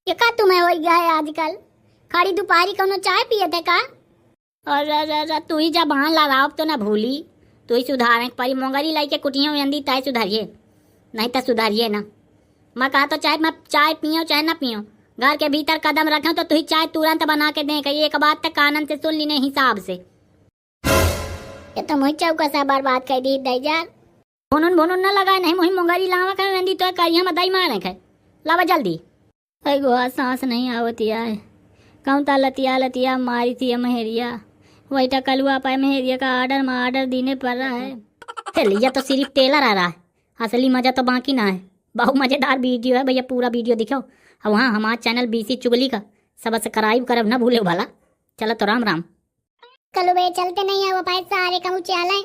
ये का तुम्हें हो गया है आजकल? खाली दोपहरी कोनो चाय पिए थे का? और तू ही जब हाँ लड़ाओ तो ना भूली, तू ही सुधारे परी मोंगरी लाई के कुटियों में अंदी ताई सुधारिए, नहीं तो सुधारिए ना। मैं कहा तो चाहे मैं चाय पियो चाहे ना पियो, घर के भीतर कदम रखूं तो तू ही चाय तुरंत बना के दे। कही एक बात तक कानन से सुन ली नहीं हिसाब से। ये तो मुझे चौका सा बर्बाद कर दी दैजा। भुनुन भुनुन न लगाए नहीं मुही मोंगरी लावा कर अंदी तो कहिए मैं दई मारे खे लावा जल्दी। अरे गो सांस नहीं आवती है, कौन ता लतिया लतिया मारी थी मेहरिया, वही टकलुआ पाए मेहरिया का ऑर्डर देने पड़ रहा है। लिया तो सिर्फ टेलर आ रहा है, असली मजा तो बाकी ना है। बहुत मजेदार वीडियो है भैया, पूरा वीडियो दिखो। और वहाँ हमारा चैनल बीसी चुगली का सब्सक्राइब करब ना भूले भला। चलो तो राम राम। कलो बे चलते नहीं है वो पाए सारे कहूँ चाले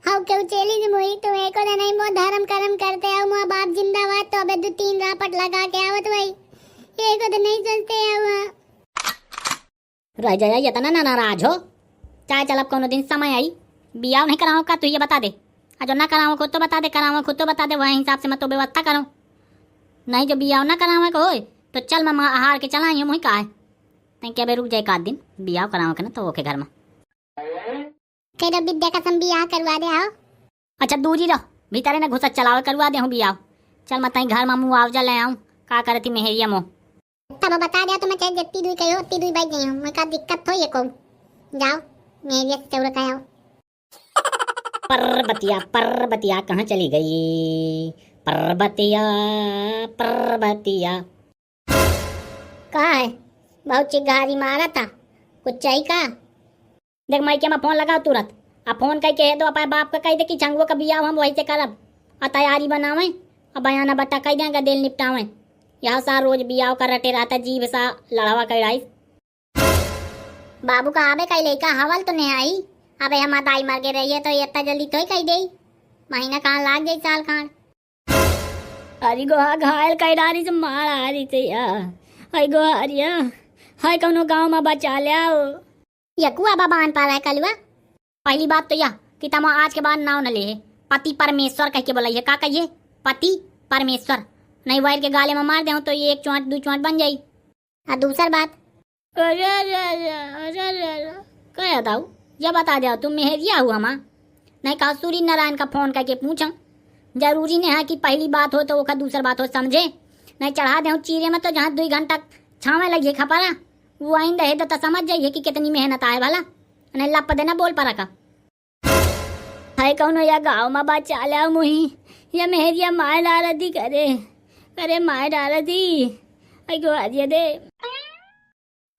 हाउ क्यों चली जी मोई तो एको दिन नहीं मो धर्म कर्म करते आओ मो बाप जिंदाबाद तो अबे 2-3 रापट लगा के आवत भाई एको दिन नहीं चलते आओ रह जाया ये तना ना नाराज हो। चाहे चल अब कोनो दिन समय आई बियाह नहीं कराओ का तू ये बता दे, जो ना कराओ खुद तो बता दे, कराओ खुद तो बता दे, वही हिसाब से मैं तो व्यवस्था करूँ। नहीं जो बियाह ना कराओ को होए तो चल मैं हार के चला मुही का है तै क्या बे रुक जाए एक आध दिन बियाह कराओ के ना तो ओके घर में तेरा विद्या का संबियाह करवा दे आओ। अच्छा दूरी रहो भीतर ना घुसा चलाओ करवा दे हूँ बियाह। चल मैं तई घर में मुआवजा ले आऊँ का करती मेहरिया मोह तब बता दिया तो मैं चाहे जत्ती दुई कहो उतनी दुई बाई गई हूँ मैं का दिक्कत हो ये को जाओ मेरे से चौरा का आओ। पर्वतिया कहाँ चली गई? पर्वतिया कहा है बहुत चिगारी मारा था कुछ चाहिए का? देख माइके में फोन लगाओ तुरंत। अब फोन कह के दो अपने बाप का कह दे कि छंगुआ का बियाह हम वही से करब और तैयारी बनावे और बयाना बट्टा कह देंगे दिल निपटावे। यहाँ सा रोज बियाह का रटे रहता जीव सा लड़ावा कराई। बाबू का आबे कई लेका हवल तो नहीं आई अबे हम दाई मर के रही है तो इतना जल्दी तो ही कही दे महीना कहाँ लाग जाए साल कहाँ। अरे गोहा घायल कैडारी से मार आ रही थी यार गो अरिया हाय कौनो गाँव में बचा लिया यकुआ बाबा आन पा रहा है कलुआ। पहली बात तो यह कि तम आज के बाद नाव न ले पति परमेश्वर कह के बोला का कहिए पति परमेश्वर नहीं वायर के गाले में मार दे तो ये 1 चोंट 2 चोंट बन जाई। और दूसर बात क्या दाऊ जब बता जाओ तुम मेहरिया हुआ माँ नहीं कहा सूर्य नारायण का फोन करके पूछा। जरूरी नहीं है कि पहली बात हो तो वो का दूसर बात हो समझे। नहीं चढ़ा दे चीरे में तो जहाँ 2 घंटा छावे लगी खपरा वो आइन रहे तो समझ जाइए कि कितनी मेहनत आए वाला नहीं लप देना बोल पा का है कौन या गाँव में बचा लिया मुही या मेहरिया मार डाल दी करे मार डाल दी दे।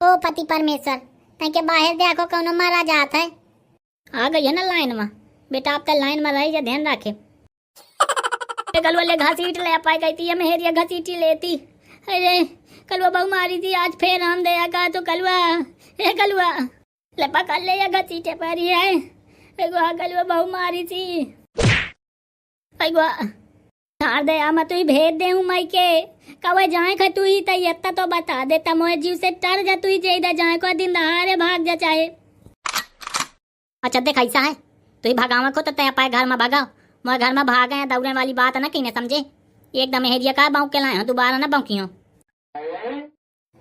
ओ पति परमेश्वर तके बाहर देखो कौनो मारा जात है। आ गई है ना लाइन में बेटा आप तो लाइन में रही जा ध्यान रखे। कल वाले घसीट ले पाए गई थी मेहरिया घसीटी लेती। अरे कलवा बहु मारी थी आज फिर हम दया का तो कलवा ले पकड़ ले या घसीटे पर है कलवा बहु मारी थी हार दया मैं तू भेज दे हूँ मई के कवा जाए खा तू ही तैयता तो बता देता मोए जीव से टर जा तू ही जेदा जाए को दिन दहाड़े भाग जा चाहे। अच्छा देख ऐसा है तू ही भगावा को तो तय पाए घर में भगाओ मोए घर में भाग गए दौड़ने वाली बात है ना कहीं समझे। एकदम हेरिया का बाँव के लाए हो दोबारा ना बाँकी हो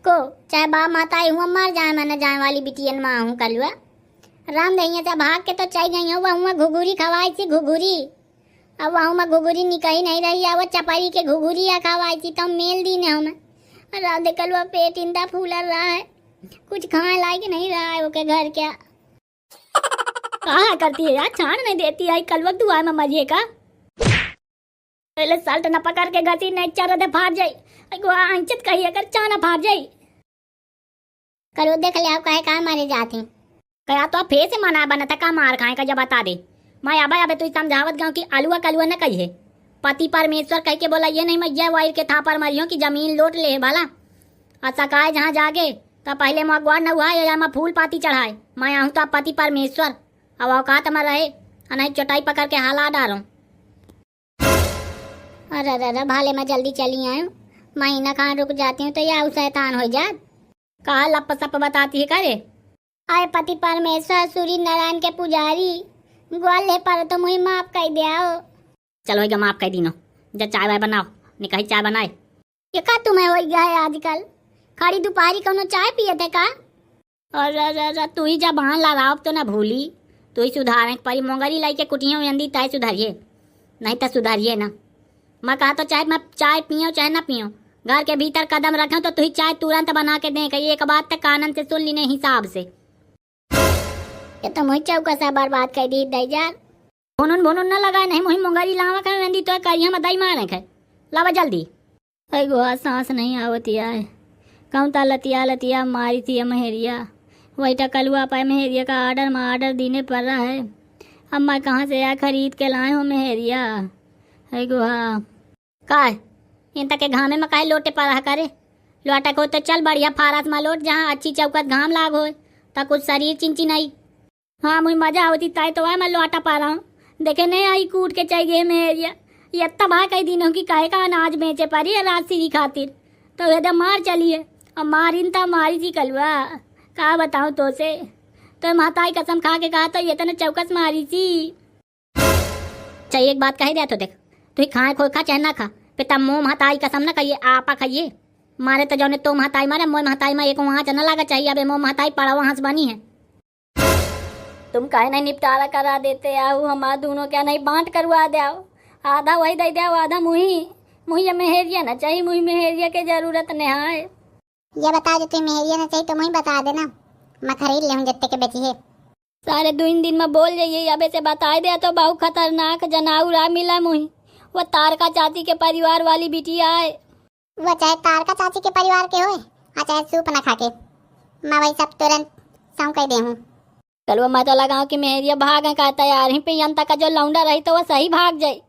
को चाहे बाप माता आई हूँ मर जाए मैंने जाए वाली बिटियन माँ हूँ कलुआ राम दहिया से भाग के तो चल गई हूँ वहाँ घुघुरी खवाई थी घुघुरी अब वहाँ में घुघुरी निकही नहीं रही है वो चपाई के घुघुरी खवाई थी तो मेल दी ने हमें राधे कलुआ पेट इंदा फूला रहा है कुछ खाए लायक नहीं रहा है वो के घर क्या कहा करती है यार छान नहीं देती है कलवा दुआ में मजे का पहले साल्ट न पकड़ के घसी नहीं चार दे फाड़ जाई अंचित कही अगर चाना फाड़ जाई कलो देख ले आप कहे कहा मारे जाते कया तो फेर से मना बना था का मार खाए का जब बता दे मैं अब तू समझावत गाँव की आलुआ कलुआ न कही है पति परमेश्वर कह के बोला ये नहीं मैं ये वायर के था पर मरियो की जमीन लौट ले भला अच्छा काहे जहाँ जागे तो पहले मैं अगवार न हुआ या मैं फूल पाती चढ़ाए मैं आऊँ तो पति परमेश्वर अब औकात में रहे नहीं चटाई पकड़ के हाला डालो। अरे भाले मैं जल्दी चली आयू महीना कहाँ रुक जाती हूँ तो या शैतान हो जात कहा लप सप बताती है करे आए पति परमेश्वर सूर्य नारायण के पुजारी ग्वाले पर तो मुझे माफ कर दिया। चलो माफ कर दीनो जब चाय वाय बनाओ निकाही चाय बनाए। ये का तुम्हें हो गया है आजकल खाली दोपहरी कोनो चाय पिए थे का? अरे तू ही जा बहान लड़ाओ तो ना भूली, तू ही सुधारे परी मोंगरी लाई के कुटियों में अंदी ताई सुधारिए, नहीं तो सुधारिए ना। मैं कहा तो चाहे मैं चाय पियो चाहे ना पियो, घर के भीतर कदम रखूं तो तू ही चाय तुरंत बना के दे। कही एक बात तक कानन से सुन ली ने हिसाब से। ये तो मुझे चौका सा बर्बाद कर दी दई जा। भुनुन न लगाए नहीं मुही मोंगरी लावा कर वेंदी तो करिया में दई मारे खे लावा जल्दी। गो सांस नहीं आवती है, कहूँ ता लतिया लतिया मारी थी महेरिया, वही टकलुआ पाए महेरिया का ऑर्डर देने पड़ रहा है। अब मैं कहाँ से या खरीद के लाए हूँ महेरिया। है गो हाँ काय इन तक के घामे में काहे लोटे पड़ा करे, लोटक हो तो चल बढ़िया फारस में लोट जहाँ अच्छी चौकत घाम लाग हो ता कुछ शरीर चिंची नहीं। हाँ मुझे मजा आवती ताई तो मैं लोटा पा रहा हूँ, देखे नहीं आई कूट के चाहिए महेरिया। ये तबाह कई दिनों की काहे का अनाज बेचे पड़ी है रात सीरी खातिर, तो एकदम मार चलिए और मारिन ता मारी थी कलवा का बताऊँ तो से। तो माताई कसम खा के कहा तो ये तो चौकस मारी थी। चाहिए एक बात कही दे तो देख, तू खाए खो खा चाहे ना खा, पिता मोह महताई कसम ना कहिए आपा खाइए मारे तो जौने तो महताई मारे मोह महताई में एक वहाँ चना लगा चाहिए। अब मोह महताई पड़ा वहाँ से बनी है। तुम काहे नहीं निपटारा करा देते आओ, हमारा दोनों क्या नहीं बांट करवा दे आओ, आधा वही दे दे आधा मुही मेहरिया ना चाहिए, मुही मेहरिया के जरूरत नहीं है। ये बता दे तू मेहरिया ना चाहिए तो मुझे बता देना, मैं खरीद ले जितने के बची है। सारे 2 दिन में बोल जाइए अब से बता दे तो बहुत खतरनाक जनावर मिला मुही। वो तारका चाची के परिवार वाली बिटिया है। वो चाहे तारका चाची के परिवार के हो और चाहे सूप न खा के, मैं वही सब तुरंत सौ कह दे हूँ। कल मैं तो लगाऊं कि मेहरिया भाग का तैयार ही पे का जो लौंडा रही तो वो सही भाग जाये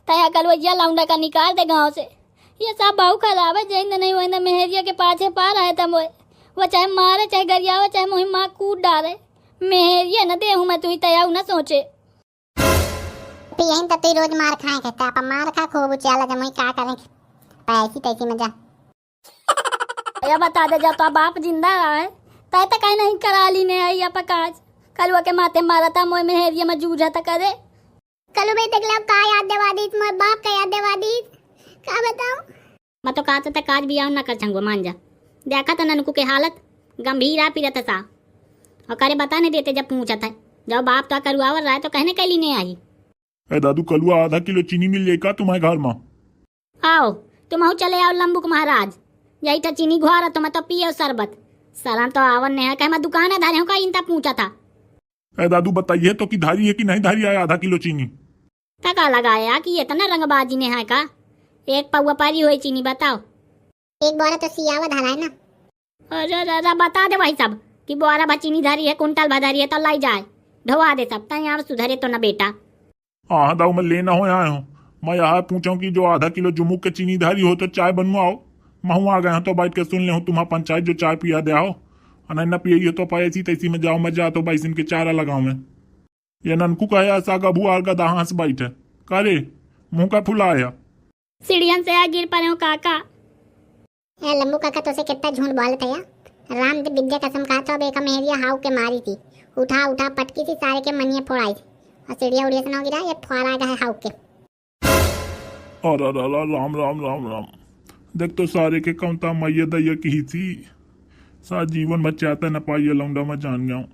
तया कल वो यह लौंडा का निकाल दे गाँव से। ये सब बहु खराब है, जैन नहीं वही मेहरिया के पाछे पा रहे थे वो चाहे मारे चाहे गरियावे चाहे मुही माँ कूद डाले, मेहरिया न दे हूँ मैं, तू ही तया न सोचे। यही तो रोज मार खाए कहते आप मार खा खूब उचाला जमुई क्या करेंगे पैसी तैसी में जा। या बता दे जब तो बाप जिंदा रहा है तय तक कहीं नहीं करा ली ने आई आप काज कलुआ के माथे मारा था मोह मेहरिया में जूझा था करे। कलु भाई देख लो का याद देवा दी, मोर बाप का याद देवा दी, का बताऊं। मैं तो कहा था काज भी आओ ना कर छंगो मान जा। देखा था ननकू के हालत गंभीर आ पीरत सा और करे बता नहीं देते जब पूछा था जब बाप तो करुआवर रहा है तो कहने के लिए नहीं आई। ए दादू कलुआ आधा किलो चीनी मिल जाएगा तुम्हारे घर में। आओ तुम आओ चले आओ लंबुक महाराज, यही था चीनी घुआ तो मैं तो पियो शरबत सलाम तो आवन ने है कह मैं दुकान है धारे हूँ का इनता पूछा था। ए दादू बताइए तो कि धारी है कि नहीं धारी है आधा किलो चीनी। टका लगाया कि इतना रंगबाजी ने है का, एक पौवा पारी हुई चीनी बताओ। एक बोरा तो सियावा धारा है ना। अरे बता दे भाई सब कि बोरा भा चीनी धारी है कुंटल भा है तो लाई जाए ढोवा दे सब तय यहाँ सुधरे तो न बेटा। हाँ दाऊ मैं लेना हो आया हूँ, मैं यहाँ पूछूं कि जो आधा किलो जुमुक के चीनी धारी हो तो चाय बनवाओ। मैं आ गया हूँ तो बैठ के सुन ले हूँ तुम्हारा पंचायत जो चाय पिया दे आओ, और न पिए तो पाए ऐसी तैसी में जाओ मैं जा तो बाईस इनके चारा लगाओ मैं। ये ननकू का है ऐसा गबू आर का दहा से बैठे करे मुँह का फुलाया सीढ़ियन से आ गिर पड़े हो काका। लंबू काका तो से कितना झूठ बोलता है, राम दे विद्या कसम कहा तो अब एक मेहरिया हाउ के मारी थी, उठा पटकी थी सारे के मनिया फोड़ाई थी और सीढ़िया उड़िया से न गिरा ये फोड़ा गया है हाउ के। और राम राम राम राम देख तो सारे के कमता मैया दैया की ही थी, सारा जीवन बचाता न पाइए लौंडा मैं जान गया हूँ।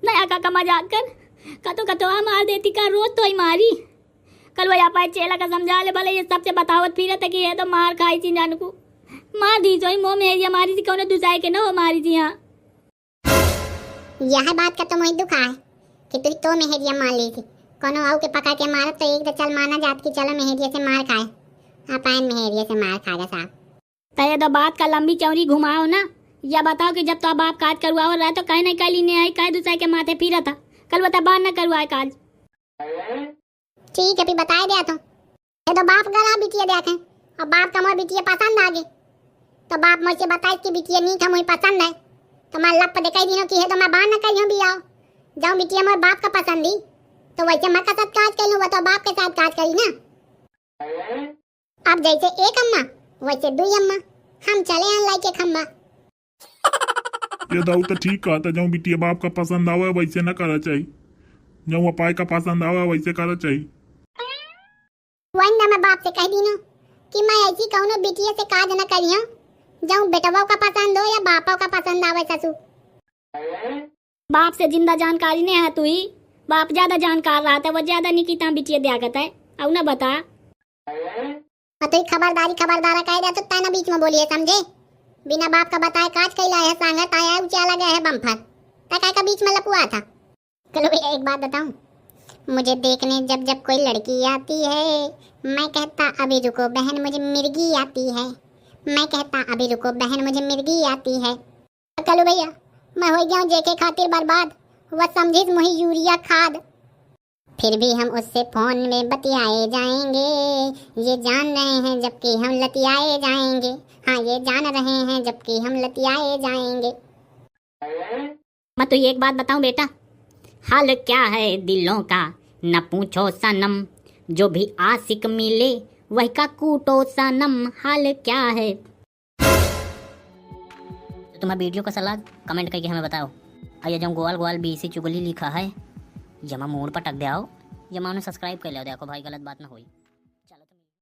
नया काका मजाक कर कतो मार देती का रोज तो ही मारी कल वो यहाँ पाए चेला का समझा ले भले ये सबसे बतावत फिर कि ये तो मार खाई थी नानू को मार दी जो मोह मेहरिया मारी थी कौन दूसरे के न वो मारी थी। यहाँ यह बात का तो मुझे दुख है कि तू तो मेहरिया मार ली थी, कोनो आउ के पकड़ के मारा तो एक तो चल माना जात की चलो मेहरिया से मार खाए, अपन मेहरिया से मार खाएगा साहब। तय तो बात का लंबी चौड़ी घुमाओ ना, या बताओ कि जब तो बाप काज करवाओ रहा तो कहीं नहीं कहीं नहीं आई कहीं दूसरे के माथे फिरा था कल बता बार न करवाए काज। ठीक है फिर बताए दिया तो ये तो बाप गला बिटिया देखे और बाप का मोर बिटिया पसंद आ गई तो बाप मुझसे बताए कि बिटिया नहीं था मुझे पसंद है तो मैं लप दिखाई दिनों की है तो मैं बाहर न कही भी आओ जाऊँ बिटिया मोर बाप का पसंद ही तो वैसे मैं का साथ काज कर लूँ तो बाप के साथ काज करी ना। अब जैसे एक अम्मा वैसे 2 अम्मा हम चले आन लाई के खम्बा। ये दाऊ तो ठीक कहा था, जब बिटिया बाप का पसंद आवा वैसे न करा चाहिए, जब अपाय का पसंद आवा वैसे करा चाहिए। वही ना मैं बाप से कह दी ना कि मैं ऐसी कहूँ बिटिया से काज न करियो जाऊं बेटवा का पसंद हो या बापा का पसंद आवे ससु। बाप से जिंदा जानकारी नहीं है तू ही। बाप ज्यादा जानकार रहा था, वो ज्यादा नहीं कीता बिटिया दिया करता है। अब ना बता। तो खबरदारा कह दिया तो तैना बीच में बोलिए समझे। बिना बाप का बताए काज कैला है, सांगत आया है, ऊंचा लगा है बम्फर, तक का बीच में लपुआ था। चलो भैया एक बात बताऊं, मुझे देखने जब जब कोई लड़की आती है, मैं कहता अभी रुको बहन मुझे मिर्गी आती है, मैं कहता अभी रुको बहन मुझे मिर्गी आती है। चलो भैया मैं हो गया जेके खातिर बर्बाद, वह समझिस मुही यूरिया खाद। फिर भी हम उससे फोन में बतियाए जाएंगे, ये जान रहे हैं जबकि हम लतियाए जाएंगे, हाँ ये जान रहे हैं जबकि हम लतियाए जाएंगे। मैं तो एक बात बताऊं बेटा, हाल क्या है दिलों का न पूछो सनम, जो भी आशिक मिले वही का कूटो सनम, हाल क्या है। तो तुम्हारा वीडियो का सलाह कमेंट करके हमें बताओ। आइए जो गोवाल गोवाल बीसी चुगली लिखा है, जमा मोड़ पर टक दे आओ, जमा उन्हें सब्सक्राइब कर लो, देखो भाई गलत बात ना होई।